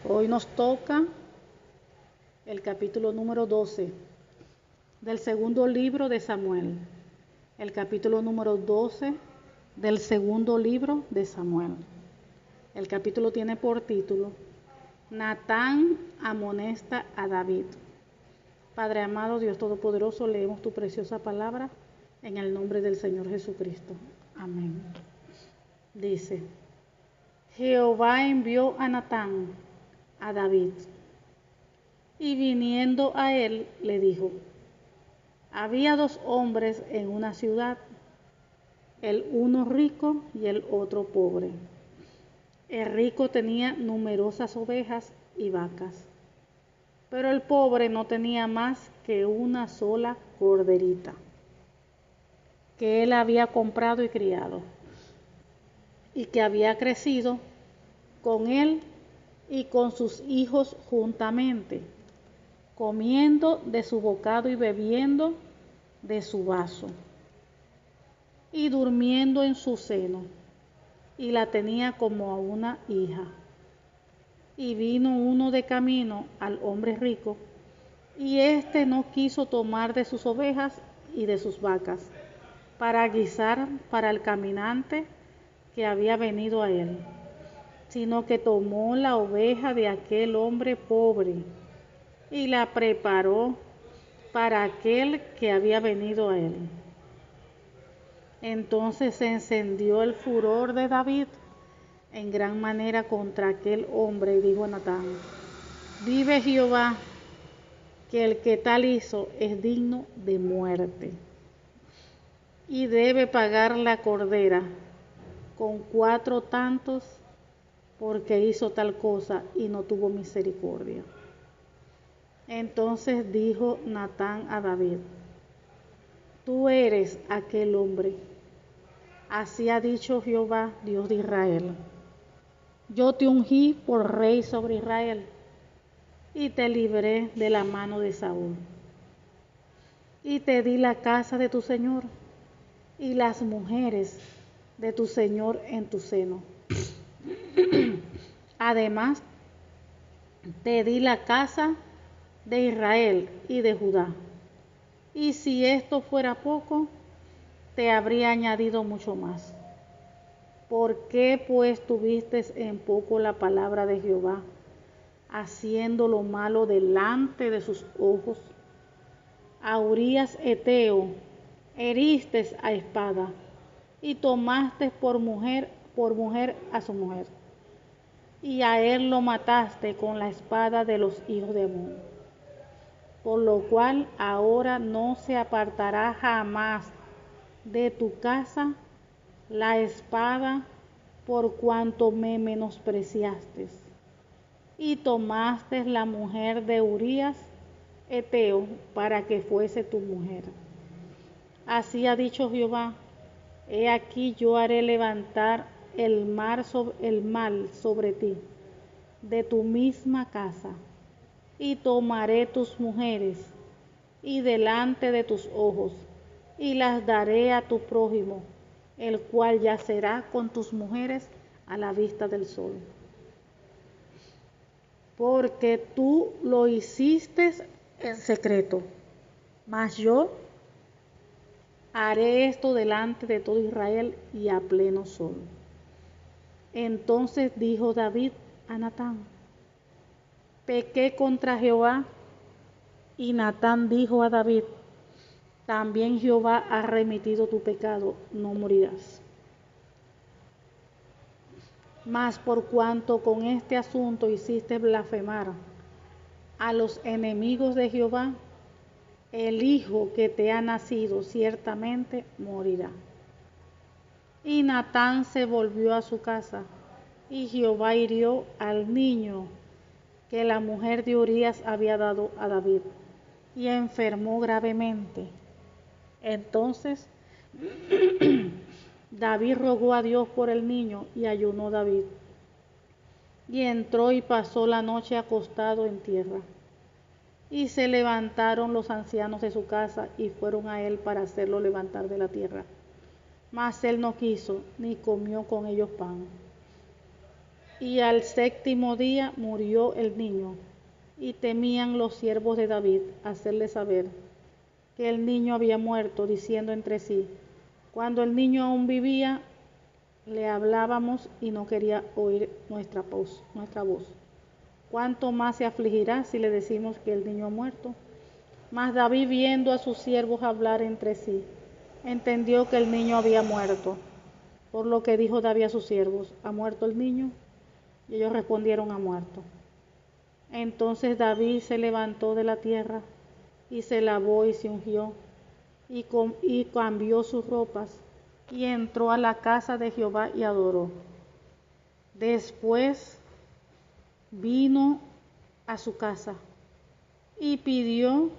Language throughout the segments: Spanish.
Hoy nos toca el capítulo número 12 del segundo libro de Samuel. El capítulo número 12 del segundo libro de Samuel. El capítulo tiene por título Natán amonesta a David. Padre amado, Dios Todopoderoso, leemos tu preciosa palabra en el nombre del Señor Jesucristo. Amén. Dice: Jehová envió a Natán a David, y viniendo a él le dijo: había dos hombres en una ciudad, el uno rico y el otro pobre. El rico tenía numerosas ovejas y vacas, pero el pobre no tenía más que una sola corderita, que él había comprado y criado, y que había crecido con él y con sus hijos juntamente, comiendo de su bocado y bebiendo de su vaso, y durmiendo en su seno, y la tenía como a una hija. Y vino uno de camino al hombre rico, y éste no quiso tomar de sus ovejas y de sus vacas para guisar para el caminante que había venido a él, sino que tomó la oveja de aquel hombre pobre y la preparó para aquel que había venido a él. Entonces se encendió el furor de David en gran manera contra aquel hombre, y dijo a Natán: vive Jehová, que el que tal hizo es digno de muerte, y debe pagar la cordera con 4 tantos, porque hizo tal cosa y no tuvo misericordia. Entonces dijo Natán a David: tú eres aquel hombre. Así ha dicho Jehová, Dios de Israel: yo te ungí por rey sobre Israel, y te libré de la mano de Saúl, y te di la casa de tu señor y las mujeres de tu señor en tu seno. Además, te di la casa de Israel y de Judá. Y si esto fuera poco, te habría añadido mucho más. ¿Por qué pues tuviste en poco la palabra de Jehová, haciendo lo malo delante de sus ojos? A Urías Eteo heriste a espada, y tomaste por mujer a su mujer, y a él lo mataste con la espada de los hijos de Amón. Por lo cual ahora no se apartará jamás de tu casa la espada, por cuanto me menospreciaste, y tomaste la mujer de Urías Eteo para que fuese tu mujer. Así ha dicho Jehová: he aquí yo haré levantar el mal sobre ti, de tu misma casa, y tomaré tus mujeres, y delante de tus ojos, y las daré a tu prójimo, el cual yacerá con tus mujeres a la vista del sol. Porque tú lo hiciste en secreto, mas yo haré esto delante de todo Israel y a pleno sol. Entonces dijo David a Natán: pequé contra Jehová. Y Natán dijo a David: también Jehová ha remitido tu pecado, no morirás. Mas por cuanto con este asunto hiciste blasfemar a los enemigos de Jehová, el hijo que te ha nacido ciertamente morirá. Y Natán se volvió a su casa, y Jehová hirió al niño que la mujer de Urías había dado a David, y enfermó gravemente. Entonces David rogó a Dios por el niño, y ayunó David, y entró y pasó la noche acostado en tierra. Y se levantaron los ancianos de su casa y fueron a él para hacerlo levantar de la tierra. Mas él no quiso, ni comió con ellos pan. Y al séptimo día murió el niño, y temían los siervos de David hacerle saber que el niño había muerto, diciendo entre sí: cuando el niño aún vivía, le hablábamos y no quería oír nuestra voz. ¿Cuánto más se afligirá si le decimos que el niño ha muerto? Mas David, viendo a sus siervos hablar entre sí, entendió que el niño había muerto. Por lo que dijo David a sus siervos: ¿ha muerto el niño? Y ellos respondieron: ha muerto. Entonces David se levantó de la tierra y se lavó y se ungió y cambió sus ropas y entró a la casa de Jehová y adoró. Después vino a su casa y pidió,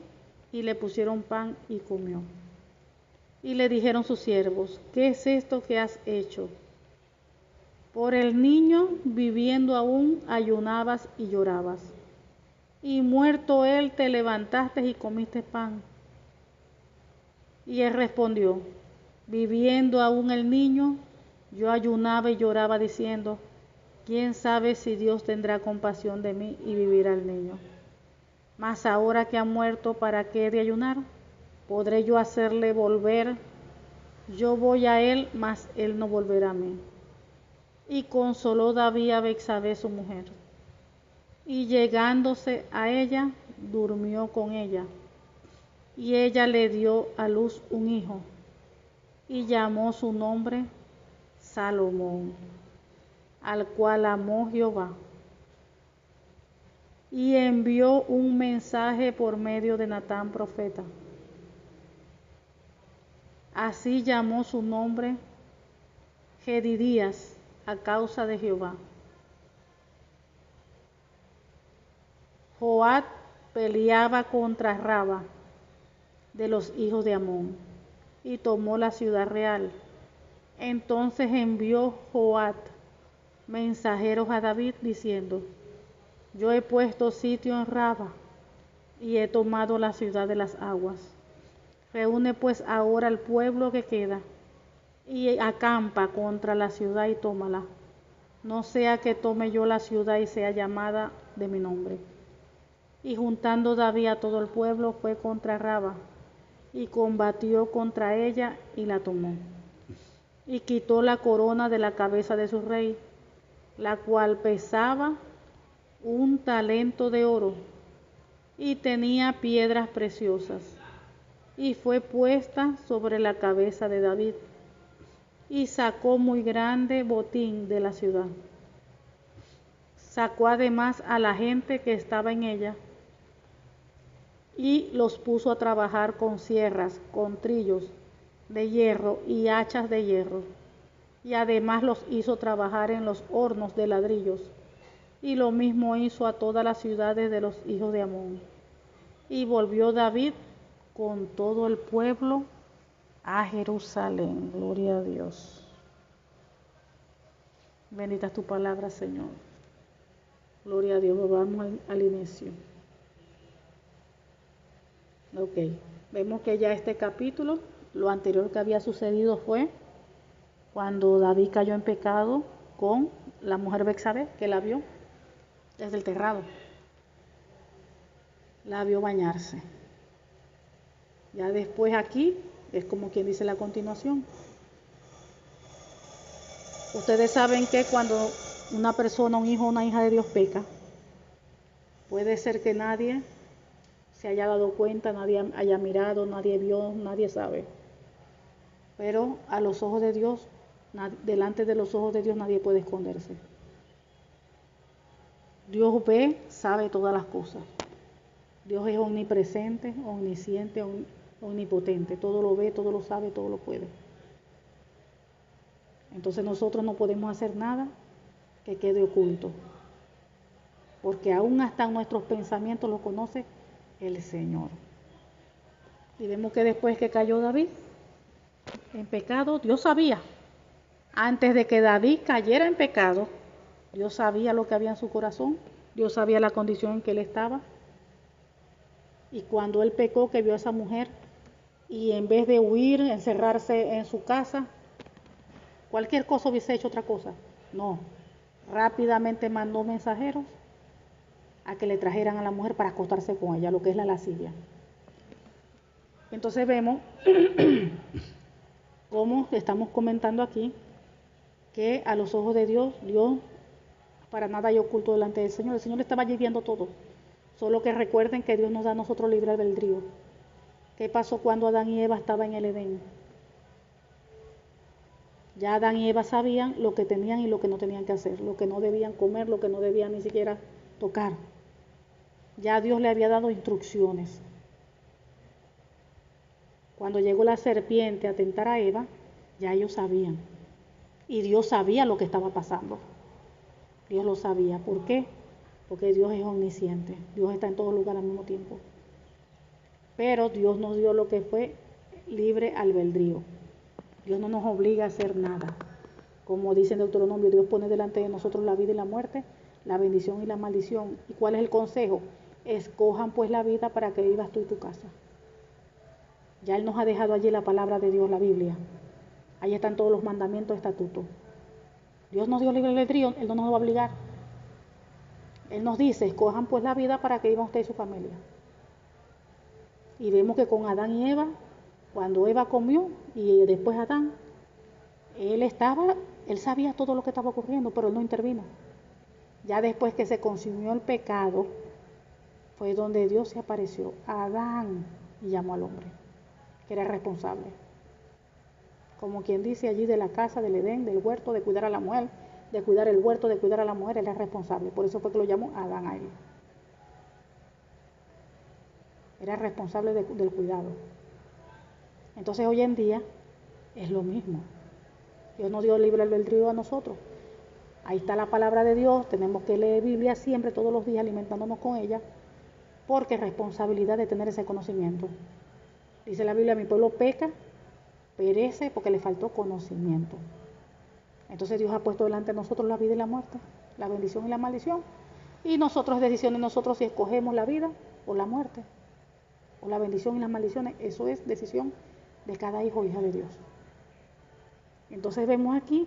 y le pusieron pan y comió. Y le dijeron sus siervos: ¿qué es esto que has hecho? Por el niño, viviendo aún, ayunabas y llorabas, y muerto él te levantaste y comiste pan. Y él respondió: viviendo aún el niño, yo ayunaba y lloraba, diciendo: ¿quién sabe si Dios tendrá compasión de mí y vivirá el niño? Mas ahora que ha muerto, ¿para qué he de ayunar? ¿Podré yo hacerle volver? Yo voy a él, mas él no volverá a mí. Y consoló David a Betsabé su mujer, y llegándose a ella, durmió con ella. Y ella le dio a luz un hijo, y llamó su nombre Salomón, al cual amó Jehová. Y envió un mensaje por medio de Natán profeta. Así llamó su nombre Jedidías, a causa de Jehová. Joab peleaba contra Raba de los hijos de Amón, y tomó la ciudad real. Entonces envió Joab mensajeros a David, diciendo: yo he puesto sitio en Raba, y he tomado la ciudad de las aguas. Reúne pues ahora al pueblo que queda, y acampa contra la ciudad y tómala, no sea que tome yo la ciudad y sea llamada de mi nombre. Y juntando David a todo el pueblo, fue contra Raba, y combatió contra ella, y la tomó. Y quitó la corona de la cabeza de su rey, la cual pesaba 1 talento de oro, y tenía piedras preciosas, y fue puesta sobre la cabeza de David, y sacó muy grande botín de la ciudad. Sacó además a la gente que estaba en ella, y los puso a trabajar con sierras, con trillos de hierro y hachas de hierro, y además los hizo trabajar en los hornos de ladrillos, y lo mismo hizo a todas las ciudades de los hijos de Amón. Y volvió David con todo el pueblo a Jerusalén. Gloria a Dios. Bendita es tu palabra, Señor. Gloria a Dios. Vamos al inicio. Ok, vemos que ya este capítulo, lo anterior que había sucedido fue cuando David cayó en pecado con la mujer Betsabé, que la vio desde el terrado. La vio bañarse. Ya después aquí es como quien dice la continuación. Ustedes saben que cuando una persona, un hijo o una hija de Dios peca, puede ser que nadie se haya dado cuenta, nadie haya mirado, nadie vio, nadie sabe. Pero a los ojos de Dios, delante de los ojos de Dios nadie puede esconderse. Dios ve, sabe todas las cosas. Dios es omnipresente, omnisciente, omnipotente. Todo lo ve, todo lo sabe, todo lo puede. Entonces nosotros no podemos hacer nada que quede oculto, porque aún hasta nuestros pensamientos los conoce el Señor. Y vemos que después que cayó David en pecado, Dios sabía. Antes de que David cayera en pecado, Dios sabía lo que había en su corazón. Dios sabía la condición en que él estaba. Y cuando él pecó, que vio a esa mujer, y en vez de huir, encerrarse en su casa, cualquier cosa hubiese hecho otra cosa. No, rápidamente mandó mensajeros a que le trajeran a la mujer para acostarse con ella, lo que es la lascivia. Entonces vemos, como estamos comentando aquí, que a los ojos de Dios, Dios para nada hay oculto delante del Señor. El Señor estaba allí viendo todo. Solo que recuerden que Dios nos da a nosotros libre albedrío. ¿Qué pasó cuando Adán y Eva estaban en el Edén? Ya Adán y Eva sabían lo que tenían y lo que no tenían que hacer, lo que no debían comer, lo que no debían ni siquiera tocar. Ya Dios le había dado instrucciones. Cuando llegó la serpiente a tentar a Eva, ya ellos sabían. Y Dios sabía lo que estaba pasando. Dios lo sabía. ¿Por qué? Porque Dios es omnisciente. Dios está en todo lugar al mismo tiempo. Pero Dios nos dio lo que fue libre albedrío. Dios no nos obliga a hacer nada. Como dice en Deuteronomio, Dios pone delante de nosotros la vida y la muerte, la bendición y la maldición. ¿Y cuál es el consejo? Escojan pues la vida para que vivas tú y tu casa. Ya Él nos ha dejado allí la palabra de Dios, la Biblia. Ahí están todos los mandamientos, estatutos. Dios nos dio libre albedrío, Él no nos va a obligar. Él nos dice, escojan pues la vida para que vivan usted y su familia. Y vemos que con Adán y Eva, cuando Eva comió y después Adán, él sabía todo lo que estaba ocurriendo, pero él no intervino. Ya después que se consumió el pecado, fue donde Dios se apareció a Adán y llamó al hombre, que era responsable. Como quien dice allí de la casa, del Edén, del huerto, de cuidar a la mujer, de cuidar el huerto, de cuidar a la mujer, él era responsable. Por eso fue que lo llamó Adán a él. Era responsable del cuidado. Entonces hoy en día es lo mismo. Dios nos dio libre albedrío a nosotros. Ahí está la palabra de Dios, tenemos que leer Biblia siempre, todos los días, alimentándonos con ella, porque es responsabilidad de tener ese conocimiento. Dice la Biblia, mi pueblo peca, perece porque le faltó conocimiento. Entonces Dios ha puesto delante de nosotros la vida y la muerte, la bendición y la maldición. Y nosotros, decisión de nosotros si escogemos la vida o la muerte, o la bendición y las maldiciones. Eso es decisión de cada hijo o hija de Dios. Entonces vemos aquí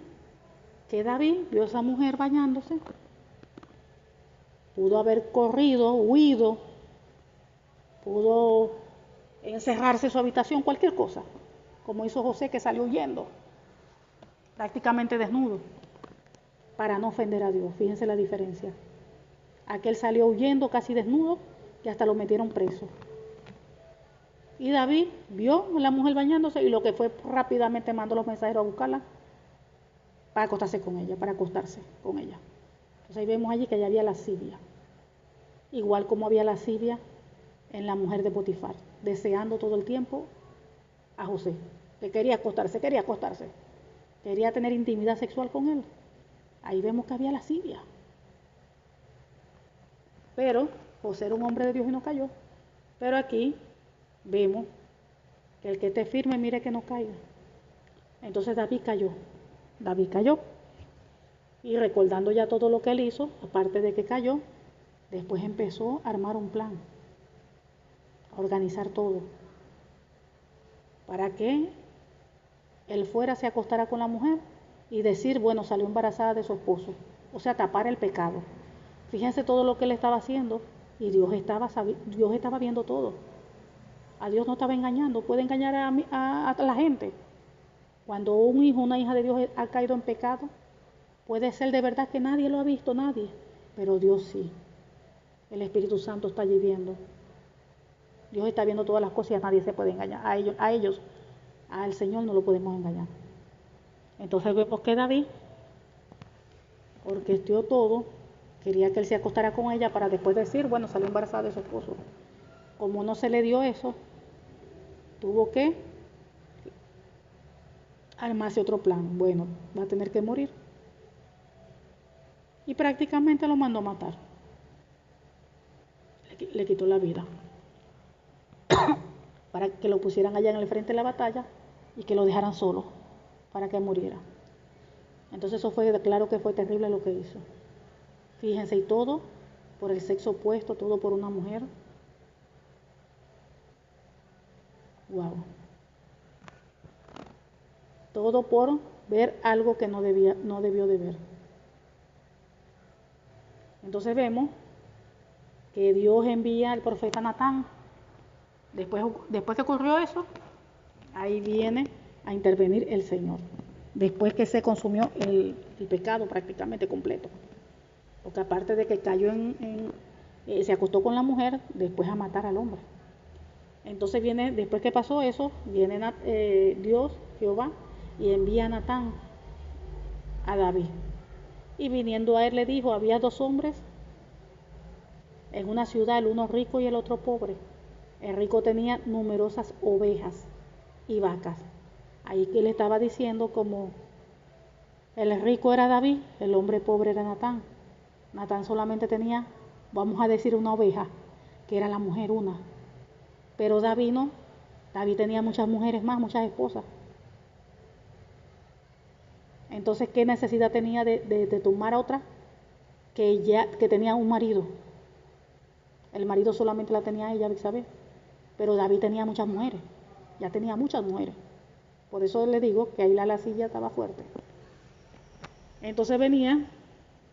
que David vio a esa mujer bañándose, pudo haber corrido, huido, pudo encerrarse en su habitación, cualquier cosa, como hizo José, que salió huyendo, prácticamente desnudo, para no ofender a Dios. Fíjense la diferencia. Aquel salió huyendo casi desnudo y hasta lo metieron preso. Y David vio a la mujer bañándose y lo que fue rápidamente mandó los mensajeros a buscarla para acostarse con ella, para acostarse con ella. Entonces ahí vemos allí que ya había lascivia, igual como había lascivia en la mujer de Potifar, deseando todo el tiempo a José, que quería acostarse, quería tener intimidad sexual con él. Ahí vemos que había lascivia. Pero José era un hombre de Dios y no cayó. Pero aquí vemos que el que esté firme, mire que no caiga. Entonces David cayó. Y recordando ya todo lo que él hizo, aparte de que cayó, después empezó a armar un plan, a organizar todo, para que él fuera, se acostara con la mujer y decir, bueno, salió embarazada de su esposo. O sea, tapar el pecado. Fíjense todo lo que él estaba haciendo y Dios estaba viendo todo. A Dios no estaba engañando, puede engañar a la gente. Cuando un hijo, una hija de Dios ha caído en pecado, puede ser de verdad que nadie lo ha visto, nadie, pero Dios sí. El Espíritu Santo está allí viendo. Dios está viendo todas las cosas y a nadie se puede engañar. Al Señor no lo podemos engañar. Entonces vemos que David orquestó todo, quería que él se acostara con ella para después decir, bueno, salió embarazada de su esposo. Como no se le dio eso, tuvo que armarse otro plan. Bueno, va a tener que morir. Y prácticamente lo mandó a matar. Le quitó la vida. Para que lo pusieran allá en el frente de la batalla y que lo dejaran solo para que muriera. Entonces eso fue, claro que fue terrible lo que hizo. Fíjense, y todo por el sexo opuesto, todo por una mujer. Wow. Todo por ver algo que no debió de ver. Entonces vemos que Dios envía al profeta Natán. Después que ocurrió eso, ahí viene a intervenir el Señor. Después que se consumió el pecado prácticamente completo. Porque aparte de que cayó se acostó con la mujer, después a matar al hombre. Entonces viene, después que pasó eso, viene Dios, Jehová, y envía a Natán a David. Y viniendo a él le dijo, había dos hombres en una ciudad, el uno rico y el otro pobre. El rico tenía numerosas ovejas y vacas. Ahí que le estaba diciendo como el rico era David, el hombre pobre era Natán. Natán solamente tenía, vamos a decir, una oveja, que era la mujer una. Pero David no, David tenía muchas mujeres más, muchas esposas. Entonces, ¿qué necesidad tenía de tomar a otra que tenía un marido? El marido solamente la tenía ella, Isabel. Pero David tenía muchas mujeres, ya tenía muchas mujeres. Por eso le digo que ahí la silla estaba fuerte. Entonces venía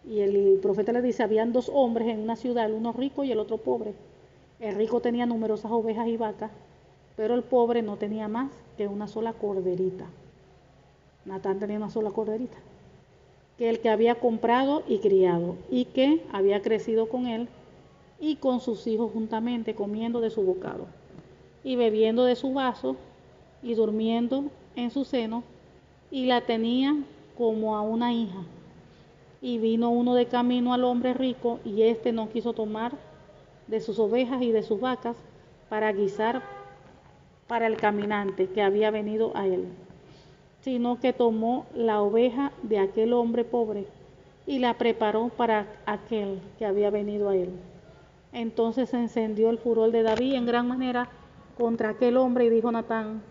y el profeta le dice, habían dos hombres en una ciudad, el uno rico y el otro pobre. El rico tenía numerosas ovejas y vacas, pero el pobre no tenía más que una sola corderita. Natán tenía una sola corderita, que el que había comprado y criado, y que había crecido con él y con sus hijos juntamente, comiendo de su bocado, y bebiendo de su vaso, y durmiendo en su seno, y la tenía como a una hija. Y vino uno de camino al hombre rico, y éste no quiso tomar de sus ovejas y de sus vacas para guisar para el caminante que había venido a él, sino que tomó la oveja de aquel hombre pobre y la preparó para aquel que había venido a él. Entonces se encendió el furor de David en gran manera contra aquel hombre y dijo a Natán,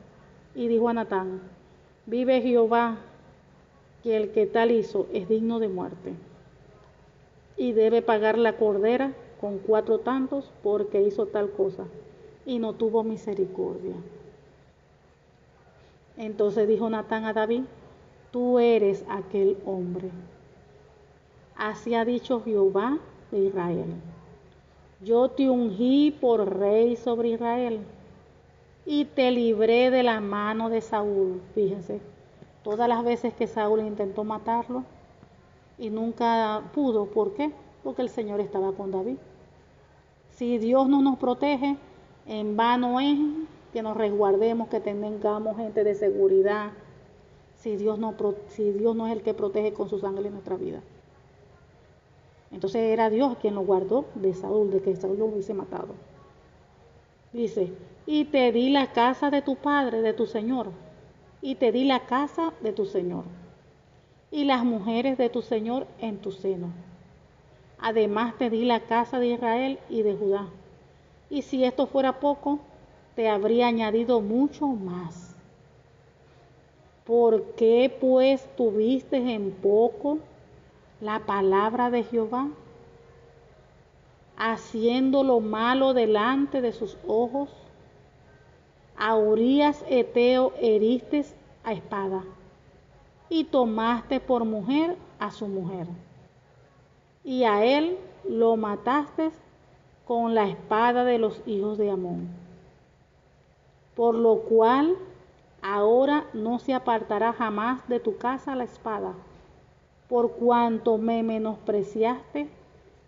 vive Jehová, que el que tal hizo es digno de muerte, y debe pagar la cordera con 4 tantos porque hizo tal cosa, y no tuvo misericordia. Entonces dijo Natán a David, tú eres aquel hombre. Así ha dicho Jehová de Israel, yo te ungí por rey sobre Israel, y te libré de la mano de Saúl. Fíjense, todas las veces que Saúl intentó matarlo y nunca pudo. ¿Por qué? Porque el Señor estaba con David. Si Dios no nos protege, en vano es que nos resguardemos, que tengamos gente de seguridad, si Dios no es el que protege con su sangre en nuestra vida. Entonces era Dios quien lo guardó de Saúl, de que Saúl lo hubiese matado. Dice, y te di la casa de tu padre, de tu señor, y te di la casa de tu señor, y las mujeres de tu señor en tu seno. Además te di la casa de Israel y de Judá. Y si esto fuera poco, te habría añadido mucho más. ¿Por qué pues tuviste en poco la palabra de Jehová, haciendo lo malo delante de sus ojos? A Urías Eteo heriste a espada, y tomaste por mujer a su mujer, y a él lo mataste con la espada de los hijos de Amón. Por lo cual ahora no se apartará jamás de tu casa la espada, por cuanto me menospreciaste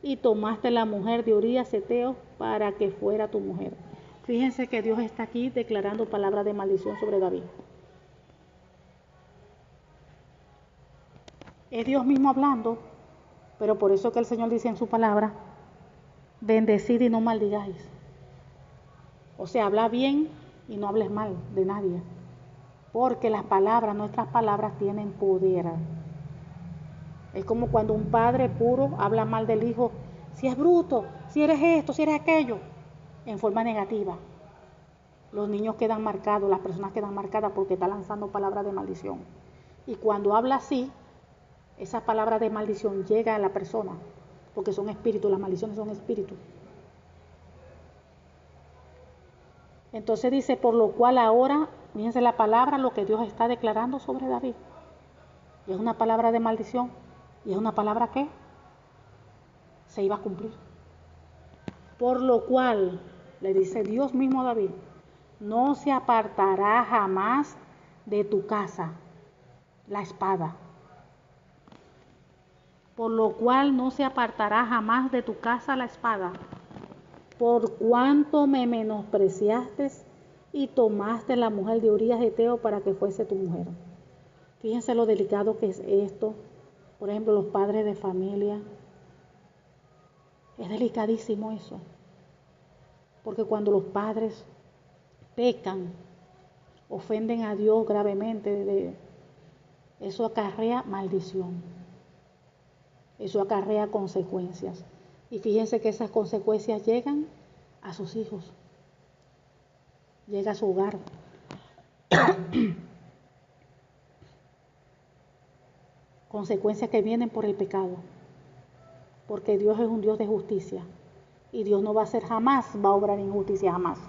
y tomaste la mujer de Urías Eteo para que fuera tu mujer. Fíjense que Dios está aquí declarando palabras de maldición sobre David. Es Dios mismo hablando, pero por eso que el Señor dice en su palabra, bendecid y no maldigáis. O sea, habla bien y no hables mal de nadie, porque las palabras, nuestras palabras tienen poder. Es como cuando un padre puro habla mal del hijo, si es bruto, si eres esto, si eres aquello, en forma negativa. Los niños quedan marcados, las personas quedan marcadas porque está lanzando palabras de maldición. Y cuando habla así, esas palabras de maldición llegan a la persona, porque son espíritus, las maldiciones son espíritus. Entonces dice, por lo cual ahora, fíjense la palabra, lo que Dios está declarando sobre David. Y es una palabra de maldición. ¿Y es una palabra qué? se iba a cumplir. Por lo cual, le dice Dios mismo a David, no se apartará jamás de tu casa la espada. Por lo cual no se apartará jamás de tu casa la espada, por cuanto me menospreciaste y tomaste la mujer de Urías Heteo para que fuese tu mujer. Fíjense lo delicado que es esto. Por ejemplo, los padres de familia. Es delicadísimo eso. Porque cuando los padres pecan, ofenden a Dios gravemente, eso acarrea maldición. Eso acarrea consecuencias. Y fíjense que esas consecuencias llegan a sus hijos. Llega a su hogar. Consecuencias que vienen por el pecado. Porque Dios es un Dios de justicia. Y Dios no va a hacer jamás, va a obrar injusticia jamás.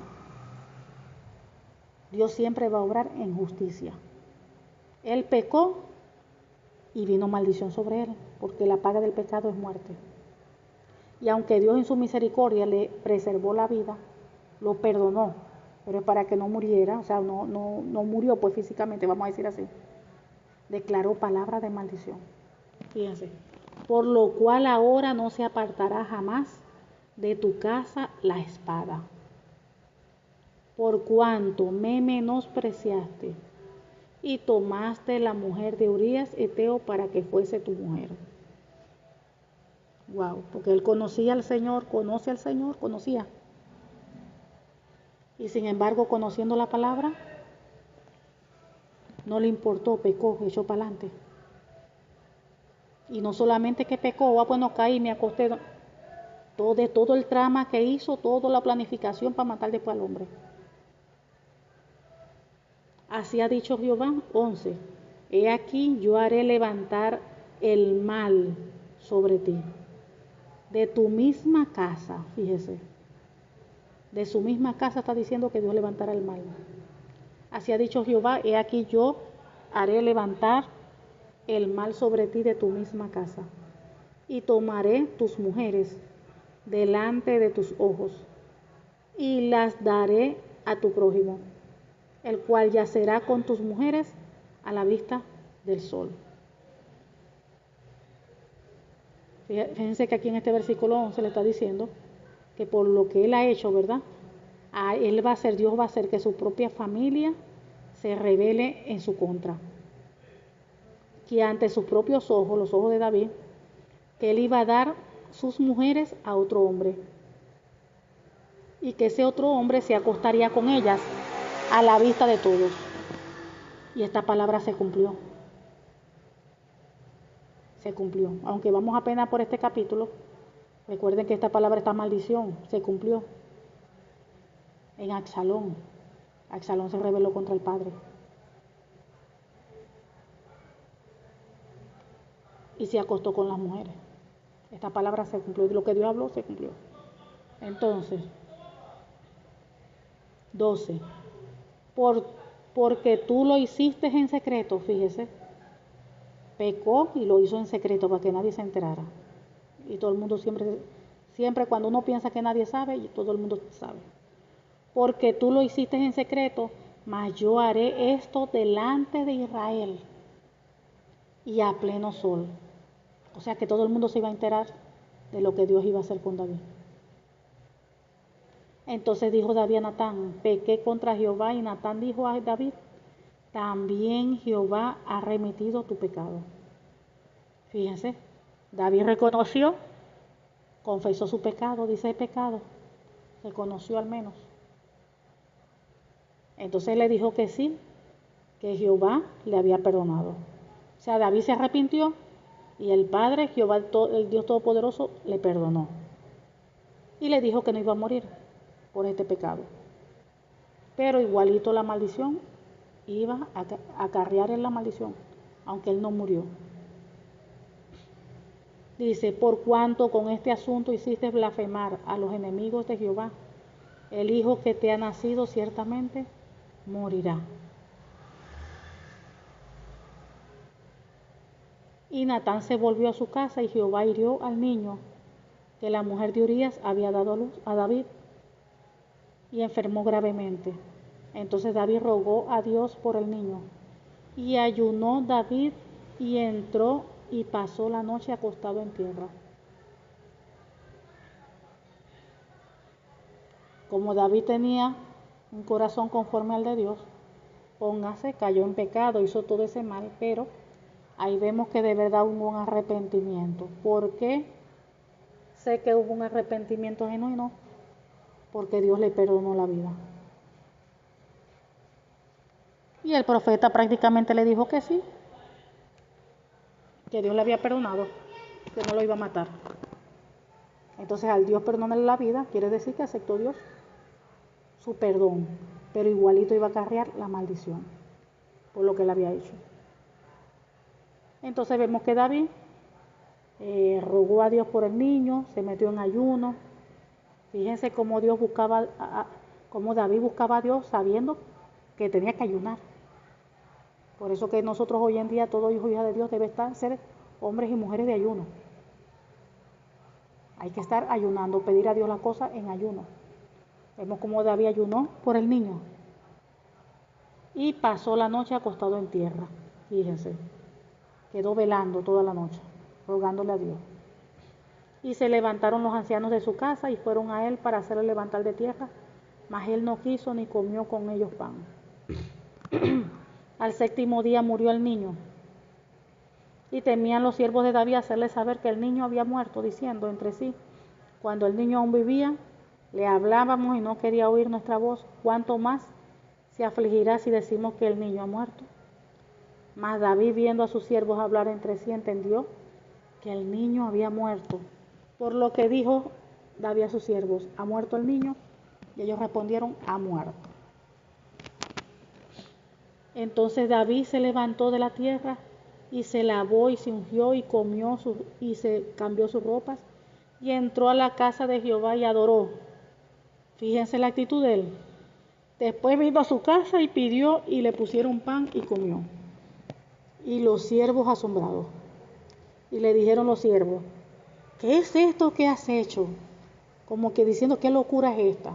Dios siempre va a obrar en justicia. Él pecó y vino maldición sobre él, porque la paga del pecado es muerte. Y aunque Dios en su misericordia le preservó la vida, lo perdonó, pero es para que no muriera, o sea, no murió pues físicamente, vamos a decir así. Declaró palabra de maldición. Fíjense. Por lo cual ahora no se apartará jamás de tu casa la espada. Por cuanto me menospreciaste y tomaste la mujer de Urías Heteo para que fuese tu mujer. Wow, porque él conocía al Señor, conoce al Señor, conocía. Y sin embargo, conociendo la palabra, no le importó, pecó, echó para adelante. Y no solamente que pecó, bueno, caí, me acosté, todo el trama que hizo, toda la planificación para matar después al hombre. Así ha dicho Jehová, 11. He aquí yo haré levantar el mal sobre ti, de tu misma casa, fíjese. De su misma casa está diciendo que Dios levantará el mal. Así ha dicho Jehová, he aquí yo haré levantar el mal sobre ti de tu misma casa, y tomaré tus mujeres delante de tus ojos, y las daré a tu prójimo, el cual yacerá con tus mujeres a la vista del sol. Fíjense que aquí en este versículo 11 le está diciendo que por lo que él ha hecho, ¿verdad? Él va a hacer, Dios va a hacer que su propia familia se rebele en su contra. Que ante sus propios ojos, los ojos de David, que él iba a dar sus mujeres a otro hombre. Y que ese otro hombre se acostaría con ellas a la vista de todos. Y esta palabra se cumplió. Se cumplió. Aunque vamos apenas por este capítulo, recuerden que esta palabra, esta maldición, se cumplió en Absalón. Absalón se rebeló contra el padre. Y se acostó con las mujeres. Esta palabra se cumplió. Lo que Dios habló se cumplió. Entonces, 12. Porque tú lo hiciste en secreto, fíjese. Pecó y lo hizo en secreto para que nadie se enterara. Y todo el mundo siempre cuando uno piensa que nadie sabe, todo el mundo sabe. Porque tú lo hiciste en secreto, mas yo haré esto delante de Israel y a pleno sol. O sea que todo el mundo se iba a enterar de lo que Dios iba a hacer con David. Entonces dijo David a Natán, pequé contra Jehová, y Natán dijo a David, también Jehová ha remitido tu pecado. Fíjense, David reconoció, confesó su pecado, dice el pecado, reconoció al menos. Entonces le dijo que sí, que Jehová le había perdonado. O sea, David se arrepintió y el Padre, Jehová, el Dios Todopoderoso, le perdonó. Y le dijo que no iba a morir por este pecado. Pero igualito la maldición iba a acarrear en la maldición, aunque él no murió. Dice, por cuanto con este asunto hiciste blasfemar a los enemigos de Jehová, el hijo que te ha nacido ciertamente morirá. Y Natán se volvió a su casa y Jehová hirió al niño que la mujer de Urías había dado a luz a David y enfermó gravemente. Entonces David rogó a Dios por el niño. Y ayunó David y entró y pasó la noche acostado en tierra. Como David tenía un corazón conforme al de Dios, póngase, cayó en pecado, hizo todo ese mal, pero ahí vemos que de verdad hubo un arrepentimiento. ¿Por qué sé que hubo un arrepentimiento genuino? Porque Dios le perdonó la vida. Y el profeta prácticamente le dijo que sí, que Dios le había perdonado, que no lo iba a matar. Entonces, al Dios perdonarle la vida, quiere decir que aceptó Dios su perdón, pero igualito iba a acarrear la maldición por lo que él había hecho. Entonces vemos que David rogó a Dios por el niño, se metió en ayuno. Fíjense cómo cómo David buscaba a Dios sabiendo que tenía que ayunar. Por eso que nosotros hoy en día, todo hijo y hija de Dios debe ser hombres y mujeres de ayuno. Hay que estar ayunando, pedir a Dios las cosas en ayuno. Vemos cómo David ayunó por el niño y pasó la noche acostado en tierra. Fíjense, quedó velando toda la noche, rogándole a Dios. Y se levantaron los ancianos de su casa y fueron a él para hacerle levantar de tierra, mas él no quiso ni comió con ellos pan. Al séptimo día murió el niño. Y temían los siervos de David hacerle saber que el niño había muerto, diciendo entre sí: cuando el niño aún vivía, le hablábamos y no quería oír nuestra voz. ¿Cuánto más se afligirá si decimos que el niño ha muerto? Mas David, viendo a sus siervos hablar entre sí, entendió que el niño había muerto. Por lo que dijo David a sus siervos: ¿ha muerto el niño? Y ellos respondieron: ha muerto. Entonces David se levantó de la tierra y se lavó y se ungió y comió y se cambió sus ropas y entró a la casa de Jehová y adoró. Fíjense la actitud de él. Después vino a su casa y pidió y le pusieron pan y comió. Y los siervos asombrados. Y le dijeron los siervos: ¿qué es esto que has hecho? Como que diciendo: ¿qué locura es esta?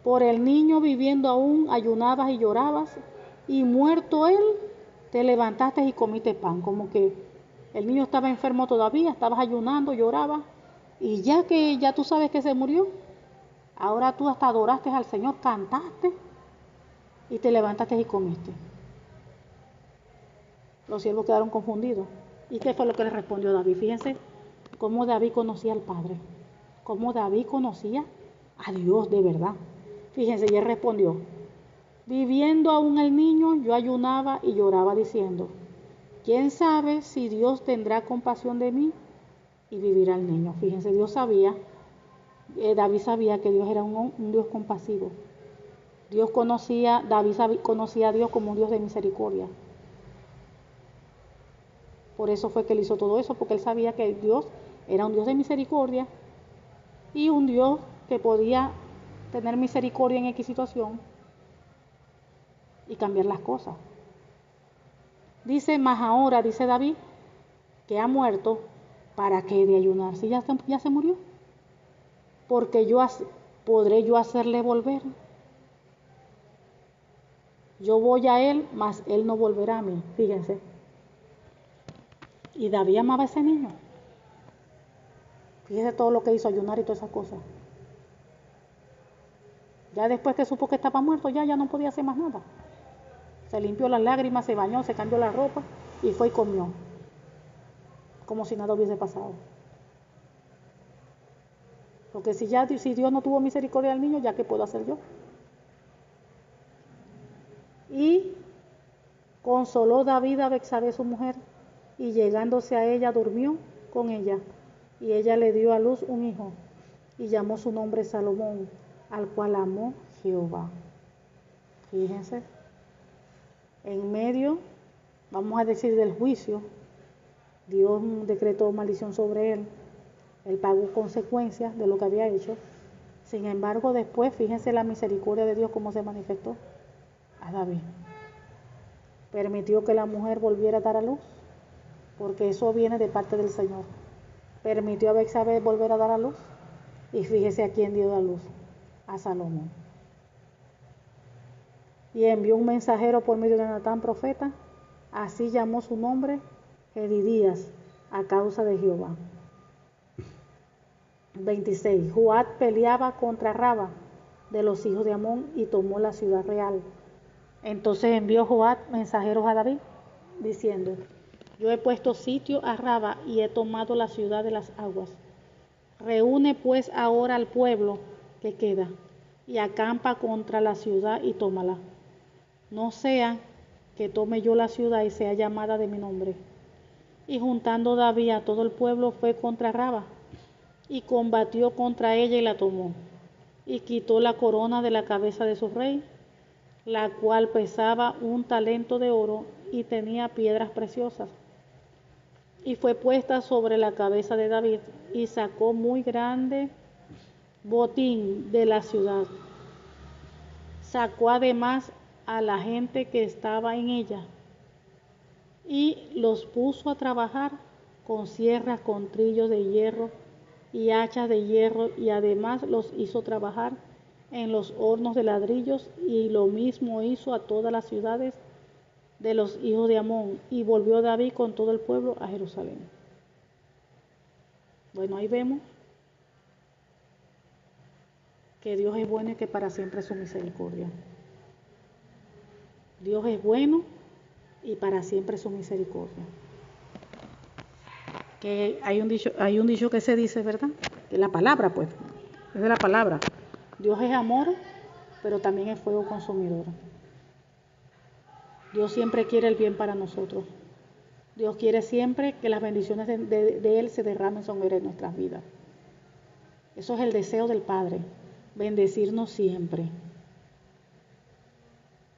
Por el niño viviendo aún ayunabas y llorabas, y muerto él te levantaste y comiste pan. Como que el niño estaba enfermo todavía, estabas ayunando, llorabas, y ya que ya tú sabes que se murió, ahora tú hasta adoraste al Señor, cantaste y te levantaste y comiste. Los siervos quedaron confundidos. ¿Y qué fue lo que le respondió David? Fíjense cómo David conocía al Padre, cómo David conocía a Dios de verdad. Fíjense, y él respondió: viviendo aún el niño, yo ayunaba y lloraba diciendo: ¿quién sabe si Dios tendrá compasión de mí y vivirá el niño? Fíjense, David sabía que Dios era un Dios compasivo. David conocía a Dios como un Dios de misericordia. Por eso fue que él hizo todo eso, porque él sabía que Dios era un Dios de misericordia y un Dios que podía tener misericordia en X situación y cambiar las cosas. Dice: mas ahora, dice David, que ha muerto, ¿para qué de ayunar? Si ya se murió. Porque podré yo hacerle volver. Yo voy a él, mas él no volverá a mí. Fíjense. Y David amaba a ese niño. Fíjense todo lo que hizo, ayunar y todas esas cosas. Ya después que supo que estaba muerto, ya no podía hacer más nada. Se limpió las lágrimas, se bañó, se cambió la ropa y fue y comió. Como si nada hubiese pasado. Porque si Dios no tuvo misericordia del niño, ¿ya qué puedo hacer yo? Y consoló David a Betsabé su mujer, y llegándose a ella durmió con ella, y ella le dio a luz un hijo, y llamó su nombre Salomón, al cual amó Jehová. Fíjense, en medio, vamos a decir, del juicio, Dios decretó maldición sobre él. Él pagó consecuencias de lo que había hecho. Sin embargo, después, fíjense la misericordia de Dios cómo se manifestó a David. Permitió que la mujer volviera a dar a luz, porque eso viene de parte del Señor. permitió a Betsabé volver a dar a luz. Y fíjese a quién dio a luz, a Salomón. Y envió un mensajero por medio de Natán profeta, así llamó su nombre, Jedidías, a causa de Jehová. 26. Joab peleaba contra Raba de los hijos de Amón y tomó la ciudad real. Entonces envió Joab mensajeros a David, diciendo: yo he puesto sitio a Raba y he tomado la ciudad de las aguas. Reúne pues ahora al pueblo que queda y acampa contra la ciudad y tómala. No sea que tome yo la ciudad y sea llamada de mi nombre. Y juntando David a todo el pueblo fue contra Raba y combatió contra ella y la tomó. Y quitó la corona de la cabeza de su rey, la cual pesaba 1 talento de oro y tenía piedras preciosas. Y fue puesta sobre la cabeza de David y sacó muy grande botín de la ciudad. Sacó además a la gente que estaba en ella y los puso a trabajar con sierras, con trillos de hierro y hachas de hierro, y además los hizo trabajar en los hornos de ladrillos, y lo mismo hizo a todas las ciudades de los hijos de Amón. Y volvió David con todo el pueblo a Jerusalén. Bueno, ahí vemos que Dios es bueno y que para siempre es su misericordia. Dios es bueno y para siempre es su misericordia. Que hay un dicho que se dice, ¿verdad? Que la palabra, pues, es de la palabra. Dios es amor, pero también es fuego consumidor. Dios siempre quiere el bien para nosotros. Dios quiere siempre que las bendiciones de Él se derramen sobre nuestras vidas. Eso es el deseo del Padre, bendecirnos siempre.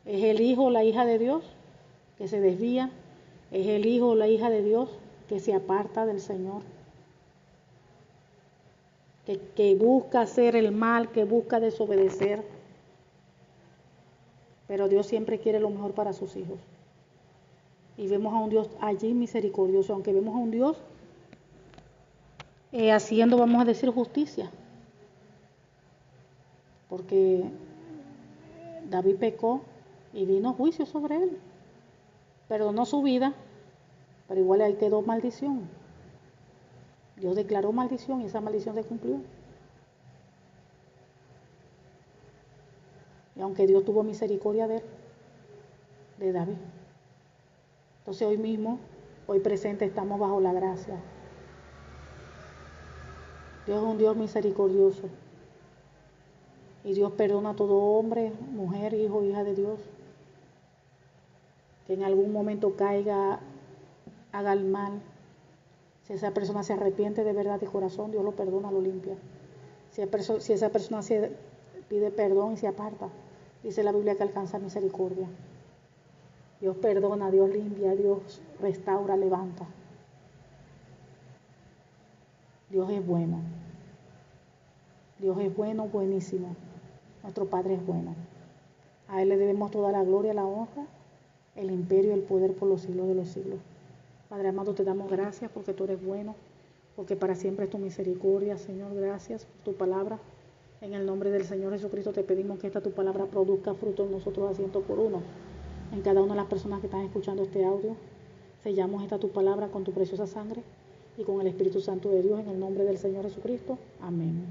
Es el hijo o la hija de Dios que se desvía, es el hijo o la hija de Dios que se aparta del Señor, que busca hacer el mal, que busca desobedecer. Pero Dios siempre quiere lo mejor para sus hijos. Y vemos a un Dios allí misericordioso, aunque vemos a un Dios haciendo, vamos a decir, justicia. Porque David pecó y vino juicio sobre él. Perdonó su vida, pero igual ahí quedó maldición. Dios declaró maldición y esa maldición se cumplió. Y aunque Dios tuvo misericordia de David. Entonces hoy mismo, hoy presente, estamos bajo la gracia. Dios es un Dios misericordioso. Y Dios perdona a todo hombre, mujer, hijo, hija de Dios, que en algún momento caiga, haga el mal. Si esa persona se arrepiente de verdad de corazón, Dios lo perdona, lo limpia. Si esa persona se pide perdón y se aparta, dice la Biblia que alcanza misericordia. Dios perdona, Dios limpia, Dios restaura, levanta. Dios es bueno. Dios es bueno, buenísimo. Nuestro Padre es bueno. A Él le debemos toda la gloria, la honra, el imperio y el poder por los siglos de los siglos. Padre amado, te damos gracias porque tú eres bueno, porque para siempre es tu misericordia, Señor. Gracias por tu palabra. En el nombre del Señor Jesucristo te pedimos que esta tu palabra produzca fruto en nosotros a 100%. En cada una de las personas que están escuchando este audio, sellamos esta tu palabra con tu preciosa sangre y con el Espíritu Santo de Dios en el nombre del Señor Jesucristo. Amén.